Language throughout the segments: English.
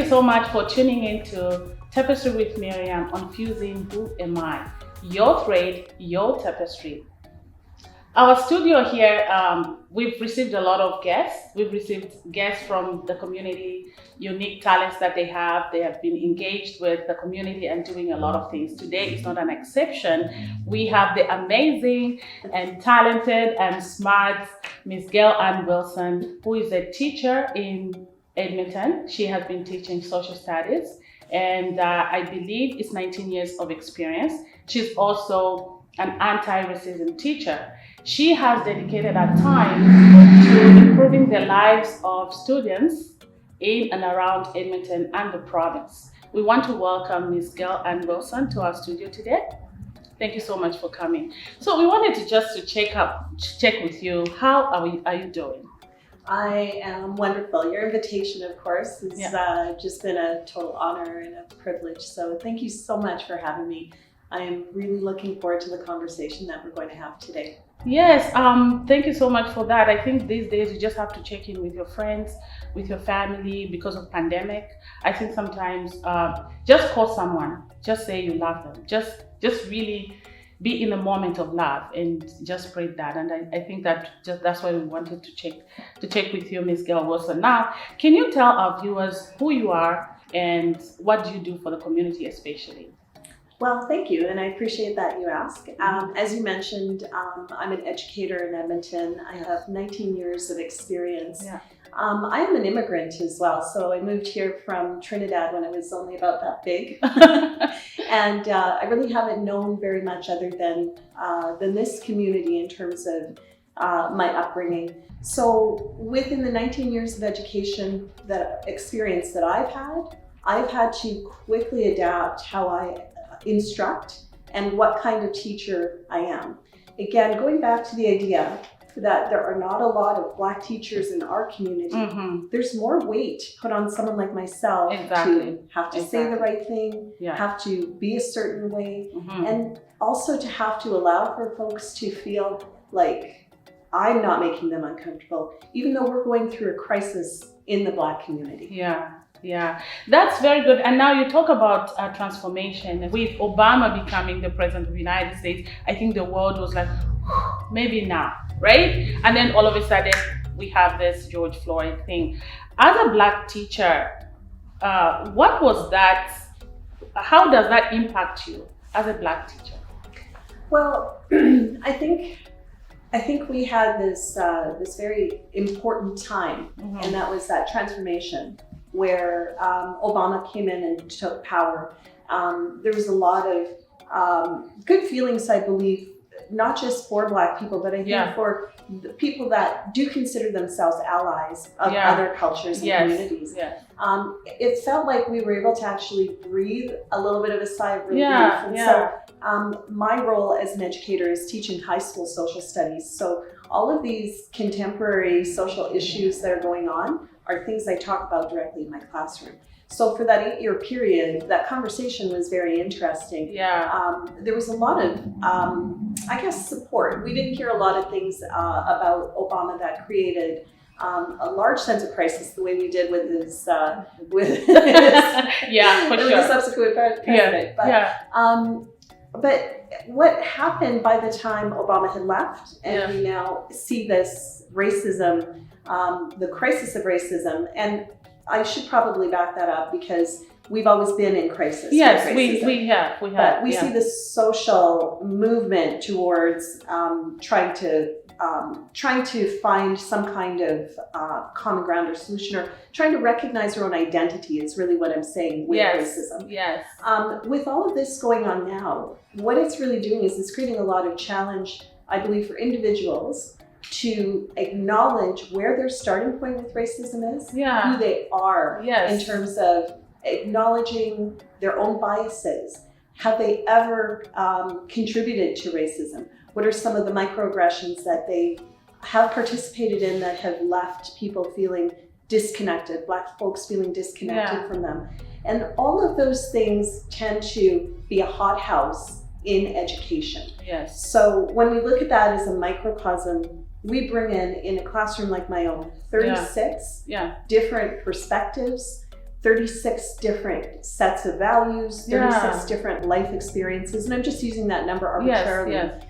so much for tuning in to Tapestry with Miriam on Fusing Who Am I? Your thread, your tapestry. Our studio here, we've received a lot of guests. We've received guests from the community, unique talents that they have. They have been engaged with the community and doing a lot of things. Today is not an exception. We have the amazing and talented and smart Miss Gail-Ann Wilson, who is a teacher in Edmonton. She has been teaching social studies, and I believe it's 19 years of experience. She's also an anti-racism teacher. She has dedicated her time to improving the lives of students in and around Edmonton and the province. We want to welcome Ms. Gail-Ann Wilson to our studio today. Thank you so much for coming. So we wanted to check with you. How are you doing? I am wonderful. Your invitation, of course, has just been a total honor and a privilege. So thank you so much for having me. I am really looking forward to the conversation that we're going to have today. Yes, thank you so much for that. I think these days you just have to check in with your friends, with your family because of pandemic. I think sometimes just call someone, just say you love them, just really be in the moment of love and just spread that. And I think that's why we wanted to check with you, Ms. Gail Wilson. Now, can you tell our viewers who you are and what do you do for the community especially? Well, thank you, and I appreciate that you ask. As you mentioned, I'm an educator in Edmonton. I have 19 years of experience. Yeah. I am an immigrant as well, so I moved here from Trinidad when I was only about that big. And I really haven't known very much other than this community in terms of my upbringing. So within the 19 years of education, that experience that I've had to quickly adapt how I instruct and what kind of teacher I am. Again, going back to the idea that there are not a lot of Black teachers in our community, there's more weight put on someone like myself to have to say the right thing, have to be a certain way, and also to have to allow for folks to feel like I'm not making them uncomfortable, even though we're going through a crisis in the Black community. Yeah, that's very good. And now you talk about transformation. With Obama becoming the president of the United States, I think the world was like, maybe now, right? And then all of a sudden, we have this George Floyd thing. As a Black teacher, what was that? How does that impact you as a Black teacher? Well, I think we had this very important time, and that was that transformation where Obama came in and took power. There was a lot of good feelings, I believe, not just for Black people, but I think for the people that do consider themselves allies of other cultures and communities. It felt like we were able to actually breathe a little bit of a sigh of relief. So my role as an educator is teaching high school social studies. So all of these contemporary social issues that are going on are things I talk about directly in my classroom. So for that 8-year period, that conversation was very interesting. There was a lot of, support. We didn't hear a lot of things about Obama that created a large sense of crisis, the way we did with his with the subsequent president. But what happened by the time Obama had left, and we now see this racism, the crisis of racism, and I should probably back that up because we've always been in crisis. Yes, we have. But we see this social movement towards trying to find some kind of common ground or solution, or trying to recognize our own identity is really what I'm saying with racism. With all of this going on now, what it's really doing is it's creating a lot of challenge, I believe, for individuals to acknowledge where their starting point with racism is, who they are in terms of acknowledging their own biases. Have they ever contributed to racism? What are some of the microaggressions that they have participated in that have left people feeling disconnected, Black folks feeling disconnected from them? And all of those things tend to be a hothouse in education. So when we look at that as a microcosm, we bring in a classroom like my own, 36 different perspectives, 36 different sets of values, 36 Yeah. different life experiences, and I'm just using that number arbitrarily. Yes.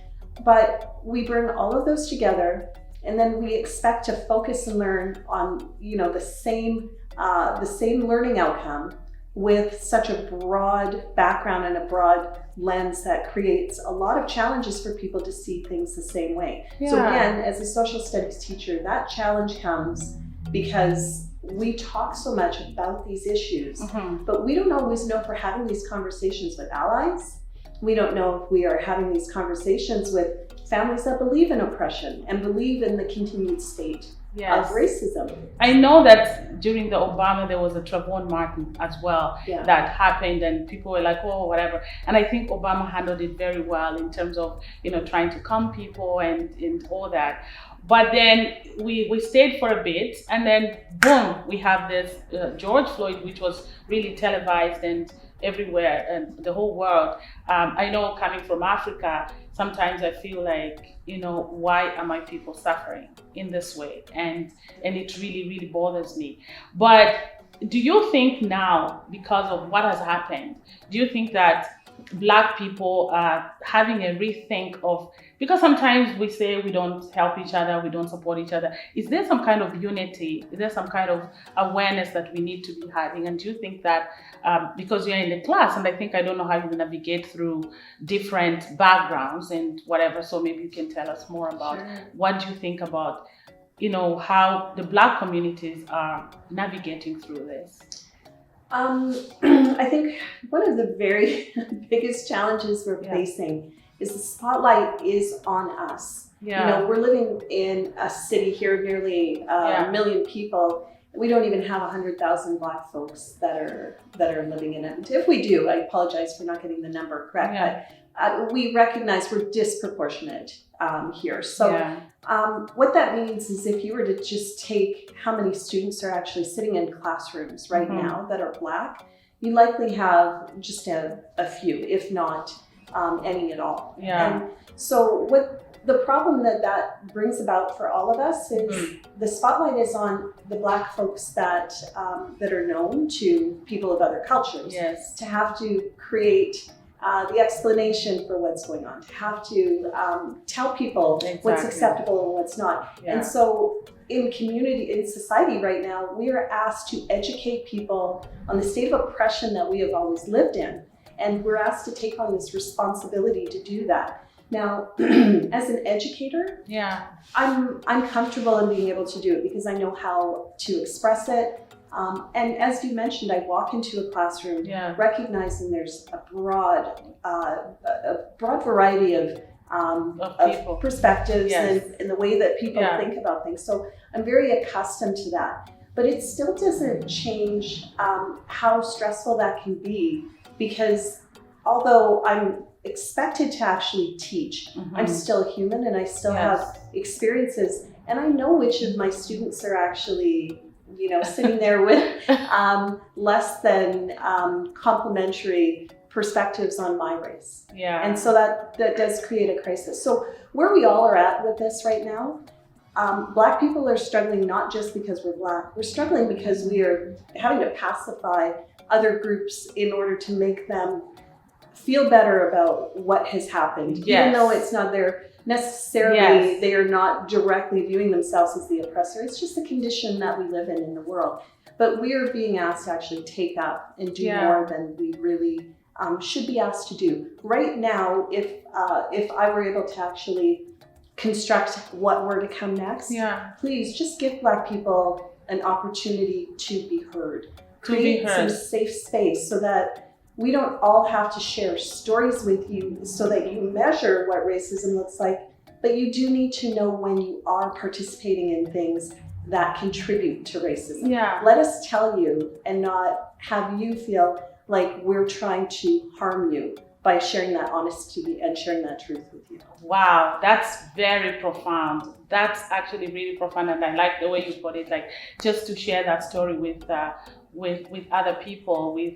But we bring all of those together, and then we expect to focus and learn on, the same learning outcome with such a broad background and a broad lens that creates a lot of challenges for people to see things the same way. Yeah. So again, as a social studies teacher, that challenge comes because we talk so much about these issues, but we don't always know if we're having these conversations with allies. We don't know if we are having these conversations with families that believe in oppression and believe in the continued state of racism. I know that during the Obama, there was a Trayvon Martin as well that happened, and people were like, oh, whatever. And I think Obama handled it very well in terms of, trying to calm people and all that. But then we stayed for a bit, and then boom, we have this George Floyd, which was really televised and everywhere and the whole world. I know, coming from Africa, sometimes I feel like, why are my people suffering in this way? And it really, really bothers me. But do you think now, because of what has happened, do you think that Black people are having a rethink of, because sometimes we say we don't help each other, we don't support each other. Is there some kind of unity? Is there some kind of awareness that we need to be having? And do you think that, because you're in the class, and I don't know how you navigate through different backgrounds and whatever, so maybe you can tell us more about what do you think about, how the Black communities are navigating through this? I think one of the very biggest challenges we're facing is the spotlight is on us. We're living in a city here, nearly a million people. We don't even have 100,000 Black folks that are living in it. If we do, I apologize for not getting the number correct, but we recognize we're disproportionate here. So what that means is, if you were to just take how many students are actually sitting in classrooms right now that are Black, you likely have just a few, if not any at all. And so what the problem that brings about for all of us is the spotlight is on the Black folks that are known to people of other cultures. To have to create the explanation for what's going on, to have to tell people what's acceptable and what's not. And so in society right now, we are asked to educate people on the state of oppression that we have always lived in. And we're asked to take on this responsibility to do that. Now, as an educator, I'm comfortable in being able to do it because I know how to express it. And as you mentioned, I walk into a classroom recognizing there's a broad variety of perspectives and the way that people think about things. So I'm very accustomed to that. But it still doesn't change how stressful that can be, because although I'm expected to actually teach, I'm still human and I still have experiences, and I know which of my students are actually sitting there with less than complementary perspectives on my race. And so that does create a crisis. So where we all are at with this right now, Black people are struggling not just because we're Black, we're struggling because we are having to pacify other groups in order to make them feel better about what has happened, even though it's not their necessarily, they are not directly viewing themselves as the oppressor. It's just the condition that we live in the world. But we are being asked to actually take up and do more than we really should be asked to do. Right now, if I were able to actually construct what were to come next, please just give Black people an opportunity to be heard. Create some safe space so that we don't all have to share stories with you so that you measure what racism looks like, but you do need to know when you are participating in things that contribute to racism. Let us tell you and not have you feel like we're trying to harm you by sharing that honesty and sharing that truth with you. Wow, that's very profound. That's actually really profound, and I like the way you put it, like just to share that story with other people, with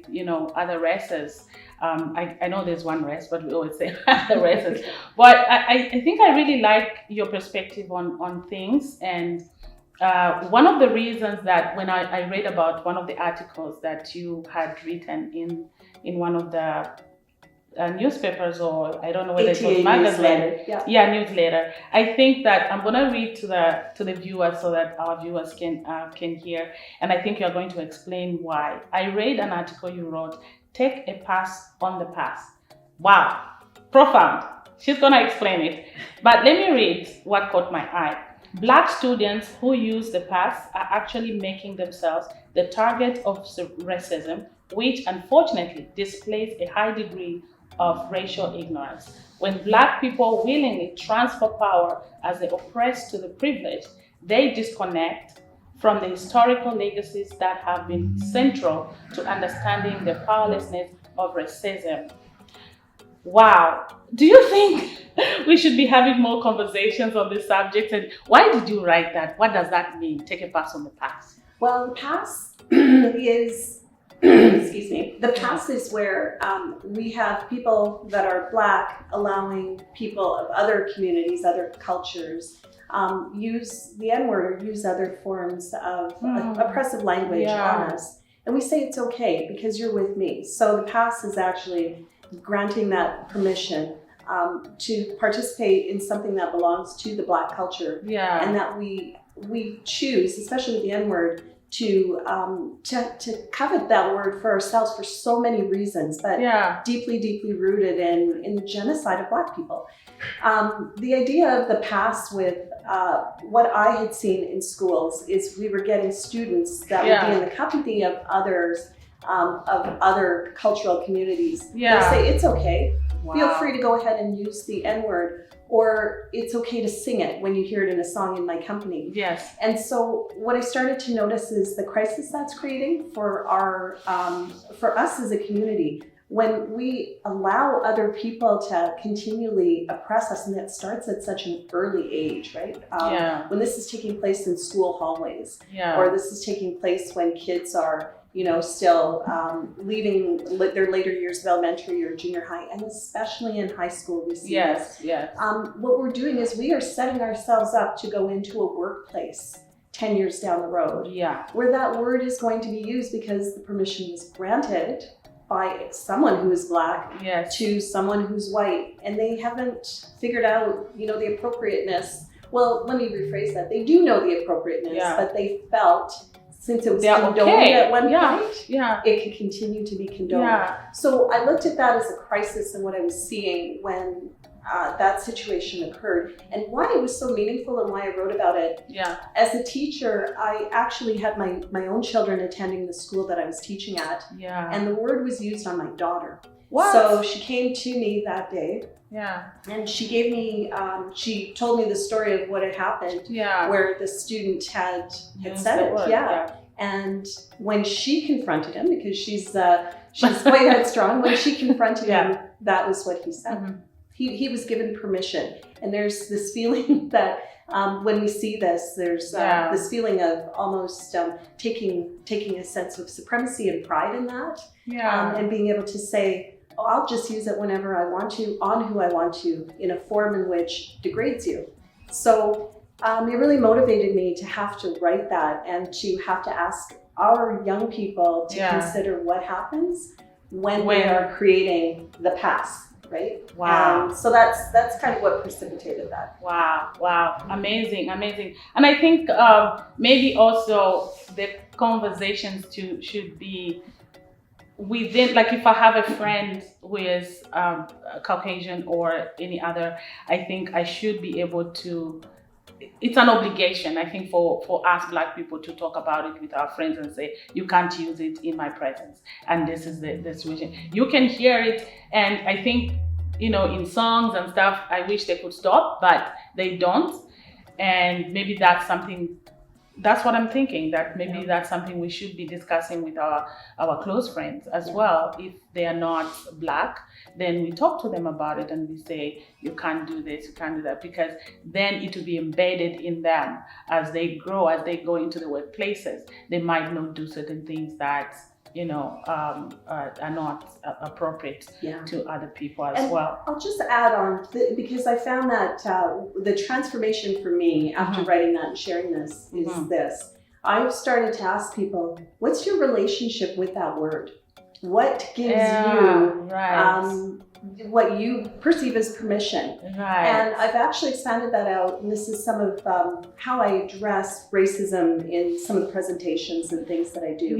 other races. I know there's one race, but we always say other races. But I think I really like your perspective on things, and one of the reasons that when I read about one of the articles that you had written in one of the newspapers, or I don't know whether it was magazine, newsletter. I think that I'm gonna read to the viewers so that our viewers can hear, and I think you're going to explain why. I read an article you wrote, "Take a pass on the past." Wow, profound. She's gonna explain it, but let me read what caught my eye. Black students who use the past are actually making themselves the target of racism, which unfortunately displays a high degree of racial ignorance. When Black people willingly transfer power as the oppressed to the privileged, they disconnect from the historical legacies that have been central to understanding the powerlessness of racism. Wow. Do you think we should be having more conversations on this subject? And why did you write that? What does that mean? Take a pass on the past. Well, the past is, excuse me, the past is where we have people that are Black allowing people of other communities, other cultures, use the N-word or use other forms of oppressive language on us. And we say it's okay because you're with me. So the past is actually granting that permission to participate in something that belongs to the Black culture, and that we choose, especially with the N-word, to covet that word for ourselves for so many reasons, but deeply rooted in the genocide of Black people. The idea of the past with what I had seen in schools is we were getting students that would be in the company of others, of other cultural communities. They say, it's okay. Feel free to go ahead and use the N-word, or it's okay to sing it when you hear it in a song in my company. Yes. And so what I started to notice is the crisis that's creating for our, for us as a community. When we allow other people to continually oppress us, and that starts at such an early age, right? When this is taking place in school hallways, or this is taking place when kids are, still leaving their later years of elementary or junior high, and especially in high school, we see this. What we're doing is we are setting ourselves up to go into a workplace 10 years down the road, where that word is going to be used because the permission was granted by someone who is Black to someone who's white, and they haven't figured out, the appropriateness. Well, let me rephrase that. They do know the appropriateness, but they felt since it was condoned at one point, it could continue to be condoned. So I looked at that as a crisis and what I was seeing when that situation occurred, and why it was so meaningful and why I wrote about it. As a teacher, I actually had my own children attending the school that I was teaching at, and the word was used on my daughter. So she came to me that day, and she gave me, she told me the story of what had happened, where the student had said it. And when she confronted him, because she's quite headstrong, when she confronted him, that was what he said. He was given permission, and there's this feeling that when we see this, there's this feeling of almost taking a sense of supremacy and pride in that, and being able to say, oh, I'll just use it whenever I want to, on who I want to, in a form in which degrades you. So it really motivated me to have to write that and to have to ask our young people to consider what happens when they are creating the past. Right? So that's kind of what precipitated that. Wow. Amazing. And I think maybe also the conversations should be within, like if I have a friend who is Caucasian or any other, I think I should be able to, it's an obligation, I think, for us Black people to talk about it with our friends and say, you can't use it in my presence. And this is the situation. You can hear it, and I think, in songs and stuff, I wish they could stop, but they don't. And maybe that's what I'm thinking, that maybe that's something we should be discussing with our close friends as well. If they are not Black, then we talk to them about it and we say, you can't do this, you can't do that, because then it will be embedded in them as they grow, as they go into the workplaces. They might not do certain things that are not appropriate to other people as well. I'll just add on, because I found that the transformation for me after writing that and sharing this is this. I've started to ask people, what's your relationship with that word? What gives you what you perceive as permission? And I've actually expanded that out, and this is some of how I address racism in some of the presentations and things that I do.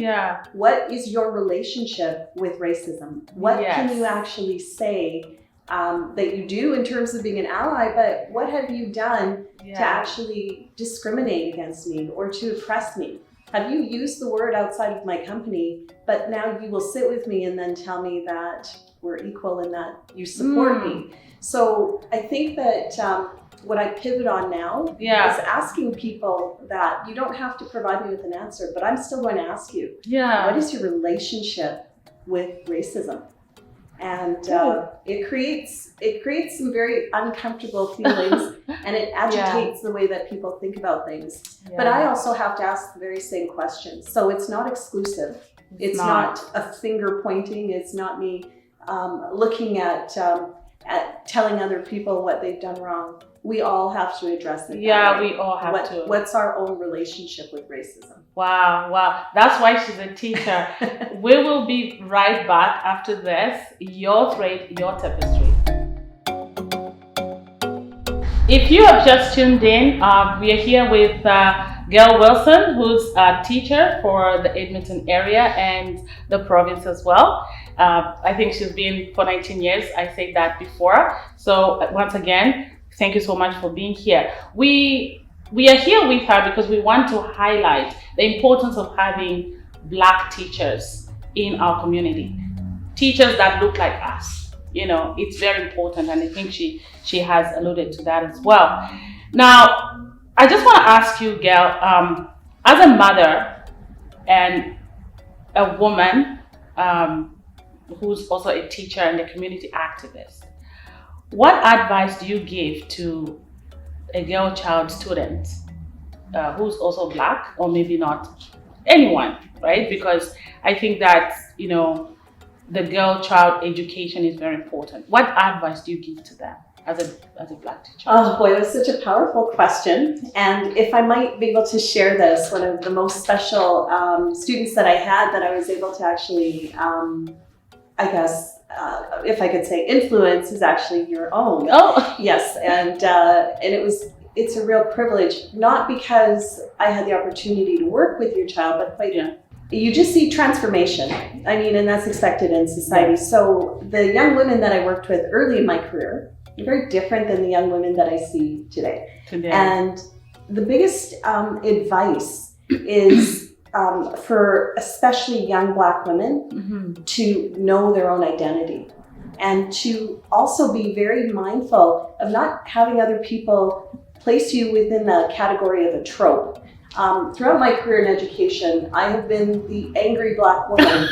What is your relationship with racism? What can you actually say that you do in terms of being an ally, but what have you done to actually discriminate against me or to oppress me? Have you used the word outside of my company, but now you will sit with me and then tell me that we're equal and that you support me? So I think that what I pivot on now is asking people that you don't have to provide me with an answer, but I'm still going to ask you, what is your relationship with racism? And it creates some very uncomfortable feelings, and it agitates the way that people think about things. But I also have to ask the very same questions. So it's not exclusive. It's not a finger pointing. It's not me looking at telling other people what they've done wrong. We all have to address it. We all have to. What's our own relationship with racism? Wow. That's why she's a teacher. We will be right back after this. Your Thread, Your Tapestry. If you have just tuned in, we are here with Gail Wilson, who's a teacher for the Edmonton area and the province as well. I think she's been for 19 years. I said that before. So once again, thank you so much for being here. We are here with her because we want to highlight the importance of having Black teachers in our community. Teachers that look like us. It's very important, and I think she has alluded to that as well. Now, I just want to ask you, Gail, as a mother and a woman who's also a teacher and a community activist, what advice do you give to a girl child student who's also Black, or maybe not anyone, right? Because I think that, the girl child education is very important. What advice do you give to them as a Black teacher? Oh boy, that's such a powerful question. And if I might be able to share this, one of the most special students that I had that I was able to actually, if I could say influence, is actually your own. Oh, yes. And it's a real privilege, not because I had the opportunity to work with your child, but quite you just see transformation. I mean, and that's expected in society. So the young women that I worked with early in my career are very different than the young women that I see today. And the biggest advice is for especially young Black women to know their own identity, and to also be very mindful of not having other people place you within the category of a trope. Throughout my career in education, I have been the angry Black woman.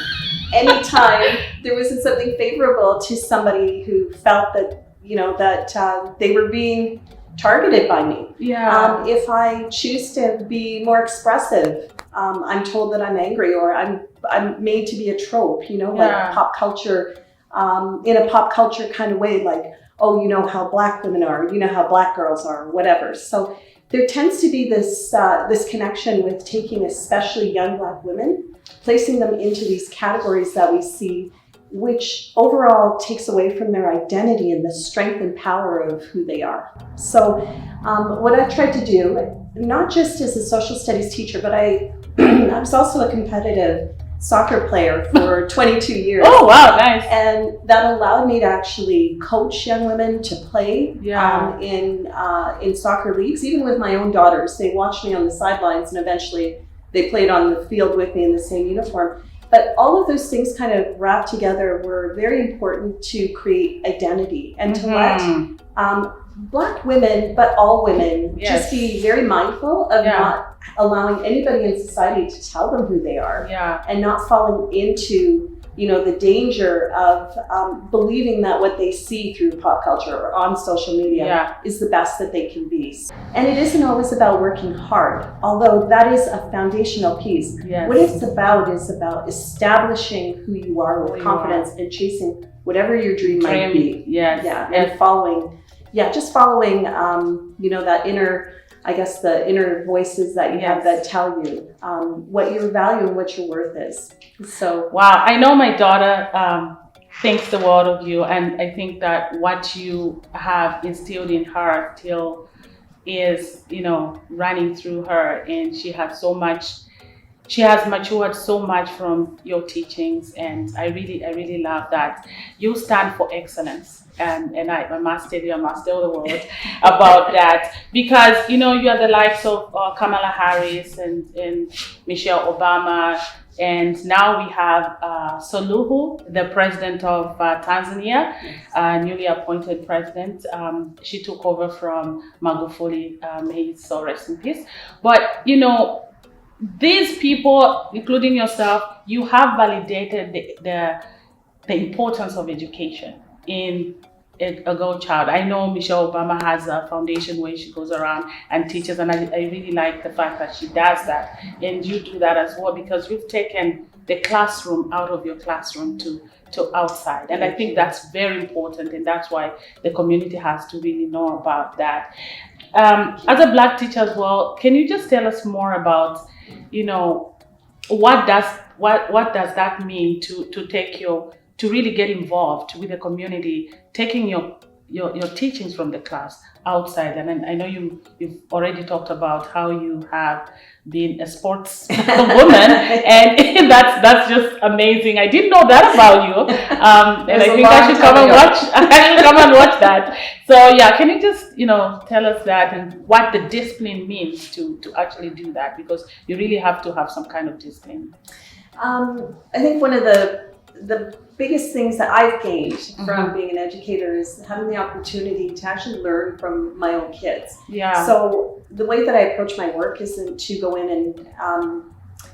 Anytime there wasn't something favorable to somebody who felt that, that they were being targeted by me. If I choose to be more expressive, I'm told that I'm angry, or I'm made to be a trope, like pop culture, in a pop culture kind of way, like, oh, you know how Black women are, you know how Black girls are, whatever. So there tends to be this connection with taking especially young Black women, placing them into these categories that we see, which overall takes away from their identity and the strength and power of who they are. So what I've tried to do, not just as a social studies teacher, but I was also a competitive soccer player for 22 years. Oh, wow, nice. And that allowed me to actually coach young women to play in soccer leagues, even with my own daughters. They watched me on the sidelines, and eventually they played on the field with me in the same uniform. But all of those things kind of wrapped together were very important to create identity and to let Black women, but all women, just be very mindful of not allowing anybody in society to tell them who they are, and not falling into the danger of believing that what they see through pop culture or on social media is the best that they can be. And it isn't always about working hard, although that is a foundational piece. Yes. What it's about is about establishing who you are with confidence and chasing whatever your dream might be. Yes. Yeah. And following, just following, that inner, I guess, the inner voices that you have that tell you what your value and what your worth is. So wow, I know my daughter thinks the world of you, and I think that what you have instilled in her still is, running through her, and she has matured so much from your teachings, and I really love that. You stand for excellence. And I must tell you, I must tell the world about that, because you are the likes of Kamala Harris and Michelle Obama, and now we have Suluhu, the president of Tanzania, newly appointed president. She took over from Magufuli, may his soul rest in peace. But these people, including yourself, you have validated the importance of education in a girl child. I know Michelle Obama has a foundation where she goes around and teaches, and I really like the fact that she does that, and you do that as well, because you've taken the classroom out of your classroom to outside, and I think that's very important, and that's why the community has to really know about that. As a Black teacher as well, can you just tell us more about what does that mean to really get involved with the community, taking your teachings from the class outside? And I know you've already talked about how you have been a sports woman, and that's just amazing. I didn't know that about you, and I think I should come and watch. I should come and watch that. So yeah, can you just tell us that and what the discipline means to actually do that, because you really have to have some kind of discipline. I think one of the biggest things that I've gained from being an educator is having the opportunity to actually learn from my own kids. Yeah. So the way that I approach my work isn't to go in and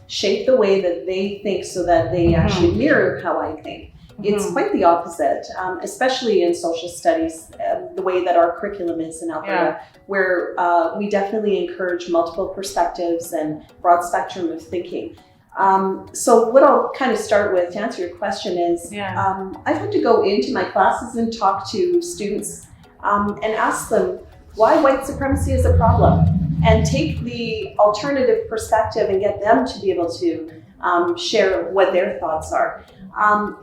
shape the way that they think so that they actually mirror how I think. It's quite the opposite, especially in social studies, the way that our curriculum is in Alberta, where we definitely encourage multiple perspectives and broad spectrum of thinking. So what I'll kind of start with to answer your question is, I've had to go into my classes and talk to students and ask them why white supremacy is a problem, and take the alternative perspective and get them to be able to share what their thoughts are.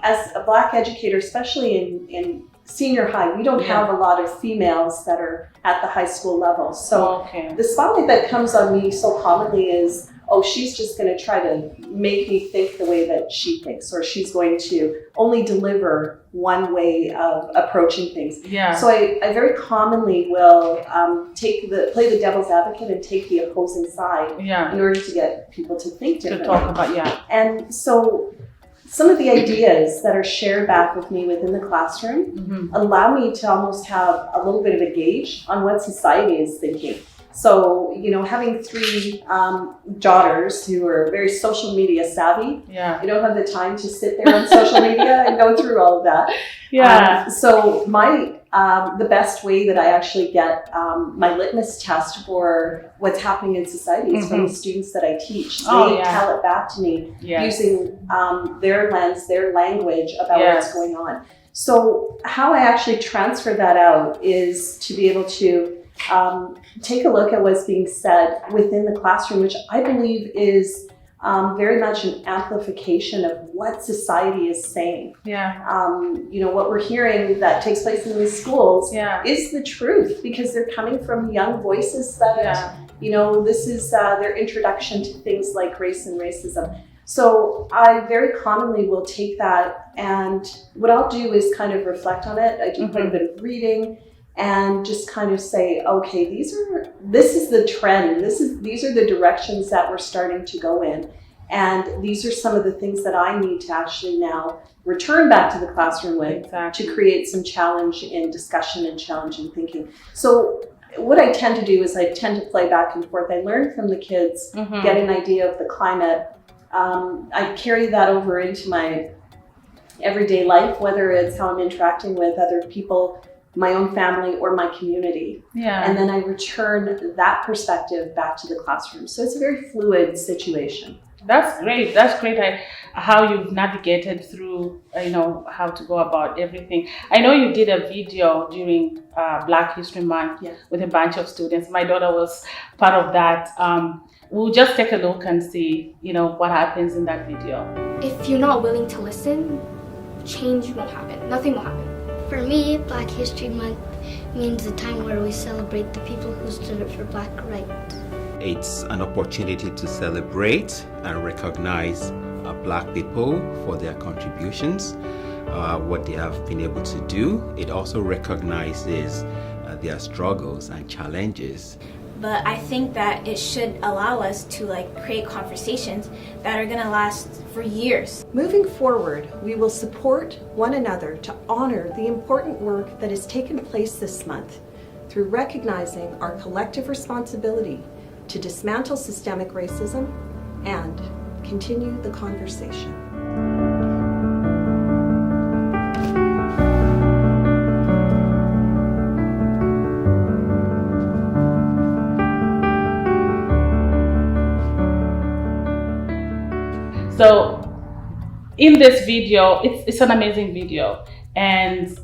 As a Black educator, especially in senior high, we don't have a lot of females that are at the high school level. So the spotlight that comes on me so commonly is, oh, she's just going to try to make me think the way that she thinks, or she's going to only deliver one way of approaching things. Yeah. So I very commonly will play the devil's advocate and take the opposing side in order to get people to think differently. To talk about, And so some of the ideas that are shared back with me within the classroom allow me to almost have a little bit of a gauge on what society is thinking. So, having three daughters who are very social media savvy, you don't have the time to sit there on social media and go through all of that. So the best way that I actually get my litmus test for what's happening in society is from the students that I teach. They tell it back to me using their lens, their language about what's going on. So how I actually transfer that out is to be able to take a look at what's being said within the classroom, which I believe is very much an amplification of what society is saying. What we're hearing that takes place in these schools is the truth, because they're coming from young voices that, this is their introduction to things like race and racism. So I very commonly will take that, and what I'll do is kind of reflect on it. I do quite a bit of reading and just kind of say, okay, this is the trend. These are the directions that we're starting to go in. And these are some of the things that I need to actually now return back to the classroom with to create some challenge in discussion and challenge in thinking. So what I tend to do is I tend to play back and forth. I learn from the kids, get an idea of the climate. I carry that over into my everyday life, whether it's how I'm interacting with other people, my own family, or my community. Yeah. And then I return that perspective back to the classroom. So it's a very fluid situation. That's great. That's great. How you've navigated through, how to go about everything. I know you did a video during Black History Month with a bunch of students. My daughter was part of that. We'll just take a look and see, what happens in that video. If you're not willing to listen, change won't happen. Nothing will happen. For me, Black History Month means a time where we celebrate the people who stood up for Black rights. It's an opportunity to celebrate and recognize Black people for their contributions, what they have been able to do. It also recognizes their struggles and challenges. But I think that it should allow us to create conversations that are gonna last for years. Moving forward, we will support one another to honor the important work that has taken place this month through recognizing our collective responsibility to dismantle systemic racism and continue the conversation. So in this video, it's an amazing video. And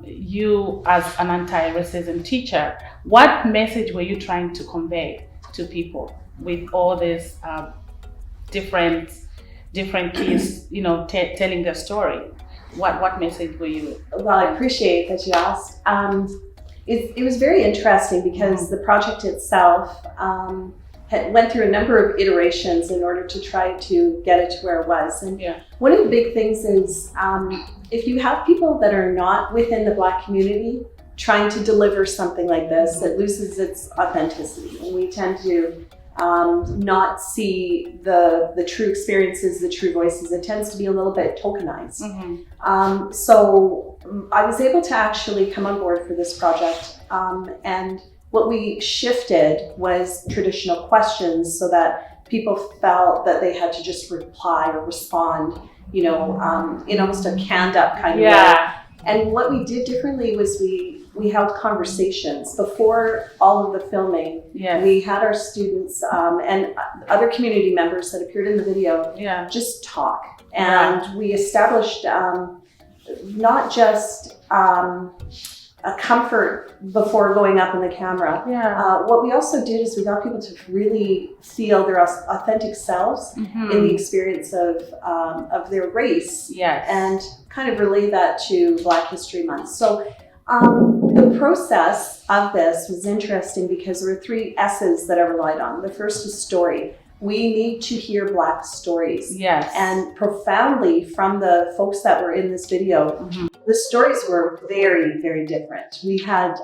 you, as an anti-racism teacher, what message were you trying to convey to people with all these different kids, telling their story? What message were you? Well, I appreciate that you asked. It was very interesting because the project itself went through a number of iterations in order to try to get it to where it was. And one of the big things is if you have people that are not within the Black community trying to deliver something like this, it loses its authenticity. And we tend to not see the true experiences, the true voices. It tends to be a little bit tokenized. So I was able to actually come on board for this project. And what we shifted was traditional questions so that people felt that they had to just reply or respond, in almost a canned up kind of way. And what we did differently was we held conversations before all of the filming. We had our students and other community members that appeared in the video just talk. And we established not just a comfort before going up in the camera. What we also did is we got people to really feel their authentic selves in the experience of their race and kind of relay that to Black History Month. So the process of this was interesting because there were 3 S's that I relied on. The first is story. We need to hear Black stories. And profoundly from the folks that were in this video, the stories were very, very different. We had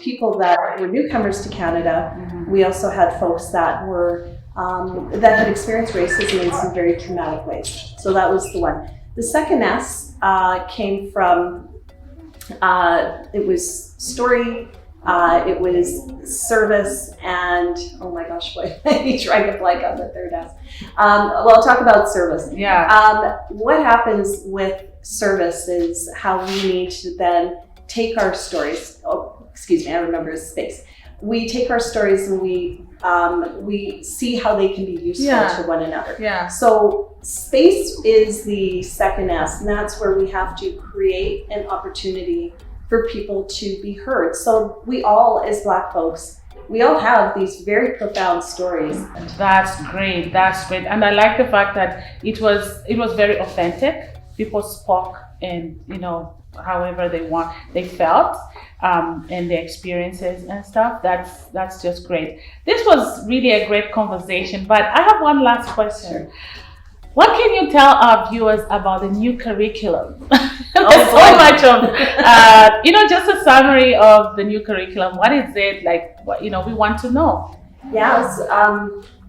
people that were newcomers to Canada. We also had folks that were that had experienced racism in some very traumatic ways. So that was the one. The second S came from, it was story, it was service, and oh my gosh, wait, I need to try to blank on the third S. Well, I'll talk about service. What happens with service is how we need to then take our stories. Oh, excuse me, I remember his space. We take our stories and we see how they can be useful to one another. So space is the second S, and that's where we have to create an opportunity for people to be heard. So we all, as Black folks, we all have these very profound stories. That's great. That's great. And I like the fact that it was very authentic. People spoke and, however they felt, and their experiences and stuff. That's just great. This was really a great conversation, but I have one last question. What can you tell our viewers about the new curriculum? There's so much of, just a summary of the new curriculum. What is it like? We want to know. Yes.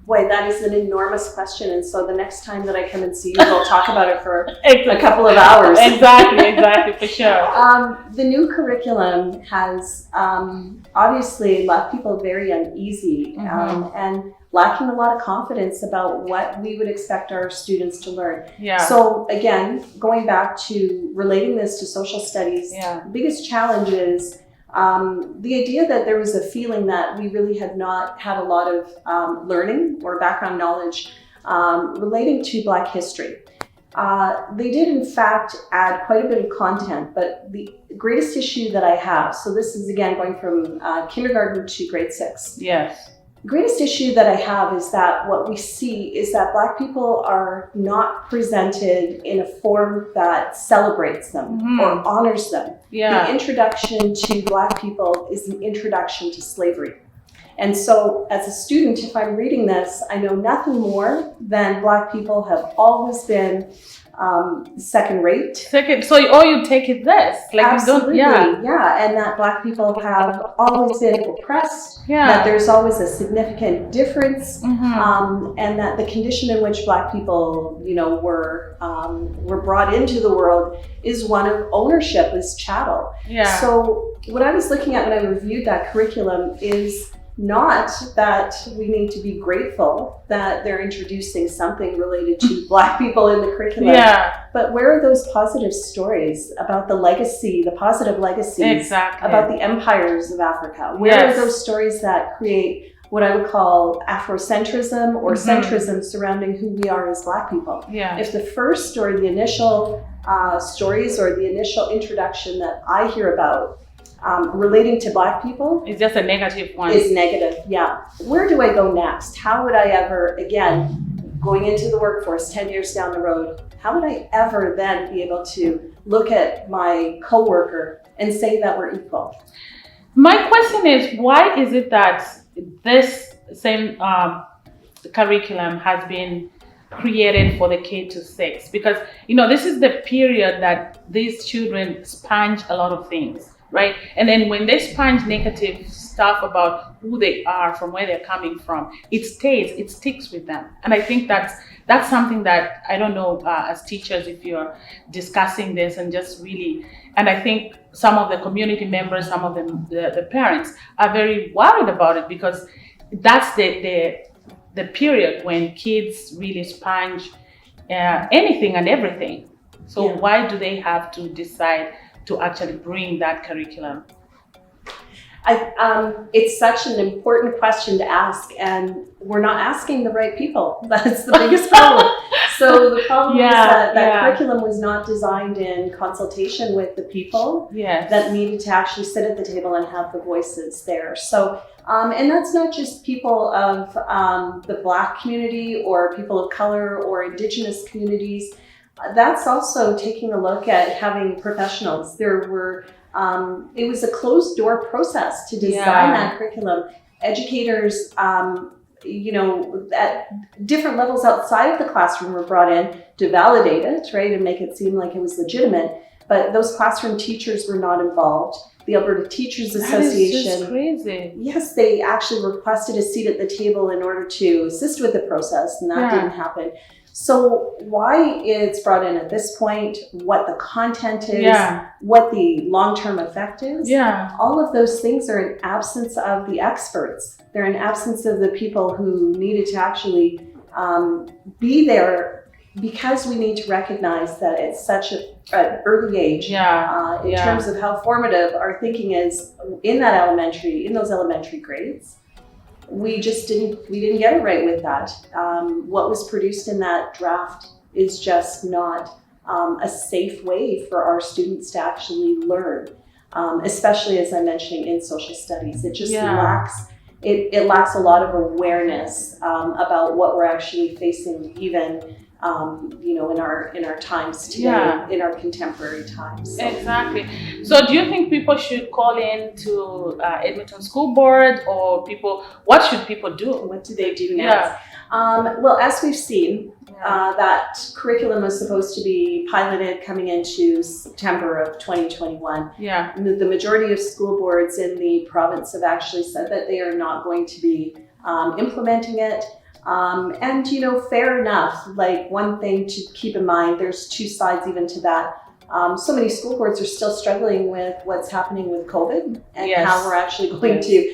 Boy, that is an enormous question. And so the next time that I come and see you, we'll talk about it for a couple of hours. Exactly, for sure. The new curriculum has obviously left people very uneasy and lacking a lot of confidence about what we would expect our students to learn. Yeah. So again, going back to relating this to social studies, the biggest challenge is the idea that there was a feeling that we really had not had a lot of learning or background knowledge relating to Black history. They did in fact add quite a bit of content, but the greatest issue that I have, so this is again going from kindergarten to grade 6. Yes. The greatest issue that I have is that what we see is that Black people are not presented in a form that celebrates them or honors them. Yeah. The introduction to Black people is an introduction to slavery. And so as a student, if I'm reading this, I know nothing more than Black people have always been second rate. So all you take is this. Like Absolutely, you don't, and that Black people have always been oppressed, that there's always a significant difference, and that the condition in which Black people, were brought into the world is one of ownership as chattel. Yeah. So what I was looking at when I reviewed that curriculum is not that we need to be grateful that they're introducing something related to Black people in the curriculum, but where are those positive stories about the legacy, the positive legacies about the empires of Africa? Where are those stories that create what I would call Afrocentrism or centrism surrounding who we are as Black people? If the first or the initial stories or the initial introduction that I hear about relating to Black people it's just a negative one. Is negative, Where do I go next? How would I ever, again, going into the workforce 10 years down the road, how would I ever then be able to look at my coworker and say that we're equal? My question is, why is it that this same curriculum has been created for the K to 6? Because, this is the period that these children sponge a lot of things. Right? And then when they sponge negative stuff about who they are, from where they're coming from, it sticks with them. And I think that's something that, I don't know, as teachers, if you're discussing this and just really, and I think some of the community members, some of the parents are very worried about it, because that's the period when kids really sponge anything and everything. So why do they have to decide to actually bring that curriculum? It's such an important question to ask, and we're not asking the right people. That's the biggest problem. So the problem is that curriculum was not designed in consultation with the people that needed to actually sit at the table and have the voices there. So, and that's not just people of the Black community or people of color or Indigenous communities. That's also taking a look at having professionals. There were, it was a closed door process to design that curriculum. Educators, at different levels outside of the classroom were brought in to validate it, right, and make it seem like it was legitimate. But those classroom teachers were not involved. The Alberta Teachers Association. That is just crazy. Yes, they actually requested a seat at the table in order to assist with the process, and that didn't happen. So why it's brought in at this point, what the content is, what the long-term effect is, all of those things are in absence of the experts. They're in absence of the people who needed to actually be there, because we need to recognize that at such an early age, in terms of how formative our thinking is in those elementary grades. We didn't get it right with that. What was produced in that draft is just not a safe way for our students to actually learn, especially, as I'm mentioning, in social studies. It just lacks, it lacks a lot of awareness about what we're actually facing, even in our times today, in our contemporary times. So. Exactly. So do you think people should call in to Edmonton School Board, or what should people do? What do they do next? Well, as we've seen, that curriculum was supposed to be piloted coming into September of 2021. The majority of school boards in the province have actually said that they are not going to be implementing it. And, you know, fair enough. Like, one thing to keep in mind, there's two sides even to that. So many school boards are still struggling with what's happening with COVID and Yes. how we're actually going to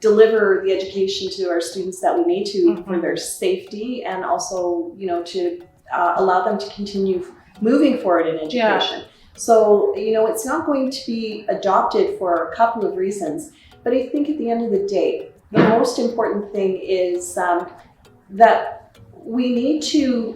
deliver the education to our students that we need to for their safety, and also, you know, to allow them to continue moving forward in education. So, you know, it's not going to be adopted for a couple of reasons, but I think at the end of the day, the most important thing is that we need to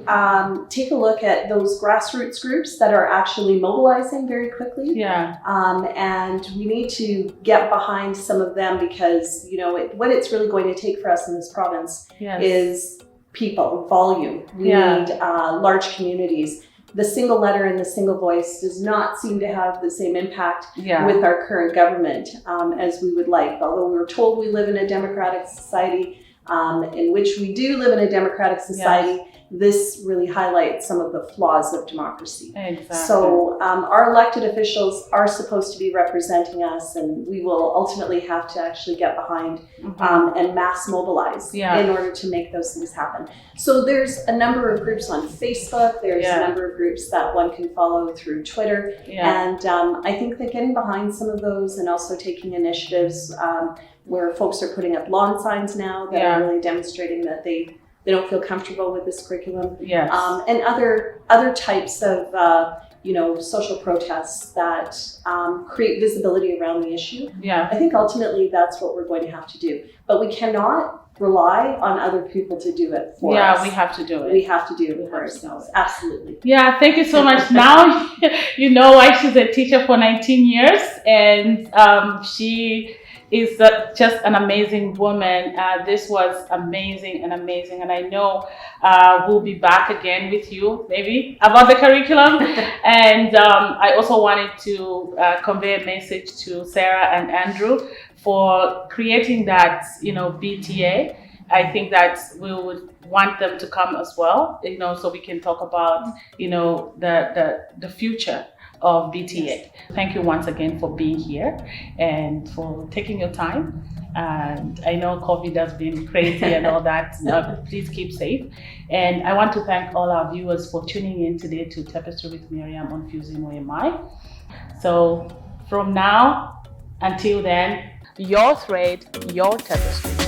take a look at those grassroots groups that are actually mobilizing very quickly. And we need to get behind some of them, because, you know, what it's really going to take for us in this province is people, volume. We need large communities. The single letter and the single voice does not seem to have the same impact with our current government as we would like. Although we're told we live in a democratic society, in which we do live in a democratic society, this really highlights some of the flaws of democracy. So our elected officials are supposed to be representing us, and we will ultimately have to actually get behind and mass mobilize in order to make those things happen. So there's a number of groups on Facebook, there's a number of groups that one can follow through Twitter, and I think that getting behind some of those, and also taking initiatives where folks are putting up lawn signs now that are really demonstrating that they don't feel comfortable with this curriculum, and other types of you know, social protests that create visibility around the issue. I think ultimately that's what we're going to have to do, but we cannot rely on other people to do it for us. We have to do it. We have to do it for ourselves. Absolutely. Thank you so much. Now you know why she's a teacher for 19 years, and she is just an amazing woman. This was amazing, and I know we'll be back again with you, maybe, about the curriculum. And I also wanted to convey a message to Sarah and Andrew for creating that, you know, BTA. I think that we would want them to come as well, you know, so we can talk about, you know, the future of BTA. Thank you once again for being here and for taking your time. And I know COVID has been crazy and all that. Please keep safe. And I want to thank all our viewers for tuning in today to Tapestry with Miriam on Fusing OMI. So from now until then, your thread, your tapestry.